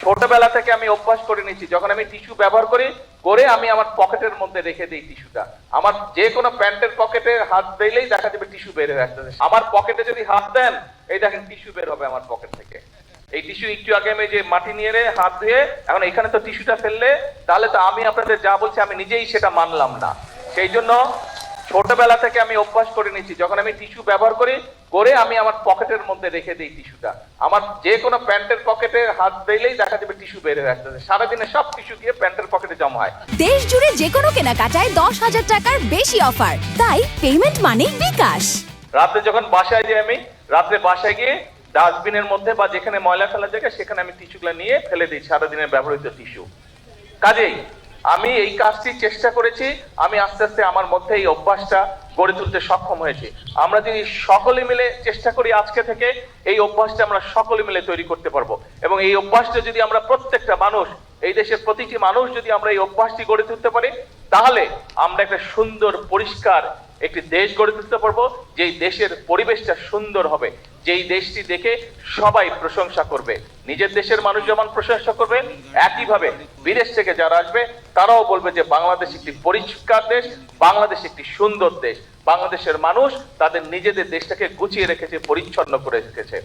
ছোটবেলা থেকে আমি অভ্যাস করে নিয়েছি, যখন আমি টিস্যু ব্যবহার করে আমি আমার পকেটের মধ্যে রেখে দিই টিস্যুটা। আমার যে কোনো প্যান্টের পকেটে হাত দিলেই দেখা যাবে টিস্যু বের হয়ে আসতেছে। আমার পকেটে যদি হাত দেন, এই দেখেন টিস্যু বের হবে আমার পকেট থেকে। এই টিস্যু একটু আগে আমি যে মাটি নিয়ে হাত ধুয়ে এখন এখানে তো টিস্যুটা ফেললে, তাহলে তো আমি আপনাদের যা বলছি আমি নিজেই সেটা মানলাম না। সেই জন্য ছোটবেলা থেকে আমি অভ্যাস করে নিয়েছি, যখন আমি টিস্যু ব্যবহার করে আমি আমার পকেটের মধ্যে রেখে দিই টিস্যুটা। আমার যে কোনো প্যান্টের পকেটে হাত দিলেই দেখা যাবে টিস্যু বের হয়ে আসতেছে। সারাদিনে সব টিস্যু গিয়ে প্যান্টের পকেটে জমা হয়। দেশ জুড়ে যে কোনো কেনাকাটায় 10,000 টাকার বেশি অফার, তাই পেমেন্ট মানেই বিকাশ। রাতে যখন বাসায় যাই, আমি রাত্রে বাসায় গিয়ে ডাস্টবিনের মধ্যে বা যেখানে ময়লা ফেলার জায়গা সেখানে আমি টিস্যুগুলো নিয়ে ফেলে দিই, সারাদিনের ব্যবহৃত টিস্যু। কাজেই আমি এই কাজটি চেষ্টা করেছি, আমি আস্তে আস্তে আমার মধ্যে এই অভ্যাসটা গড়ে তুলতে সক্ষম হয়েছি। আমরা যদি সকলে মিলে চেষ্টা করি, আজকে থেকে এই অভ্যাসটা আমরা সকলে মিলে তৈরি করতে পারবো। এবং এই অভ্যাসটা যদি আমরা প্রত্যেকটা মানুষ, এই দেশের প্রতিটি মানুষ যদি আমরা এই অভ্যাসটি গড়ে তুলতে পারি, তাহলে আমরা একটা সুন্দর পরিষ্কার একটি দেশ গড়ে তুলতে পারবো, যেই দেশের পরিবেশটা সুন্দর হবে, যেই দেশটি দেখে সবাই প্রশংসা করবে। নিজের দেশের মানুষ যেমন প্রশংসা করবে, একইভাবে বিদেশ থেকে যারা আসবে তারাও বলবে যে বাংলাদেশ একটি পরিষ্কার দেশ, বাংলাদেশ একটি সুন্দর দেশ, বাংলাদেশের মানুষ তাদের নিজেদের দেশটাকে গুছিয়ে রেখেছে, পরিচ্ছন্ন করে রেখেছে।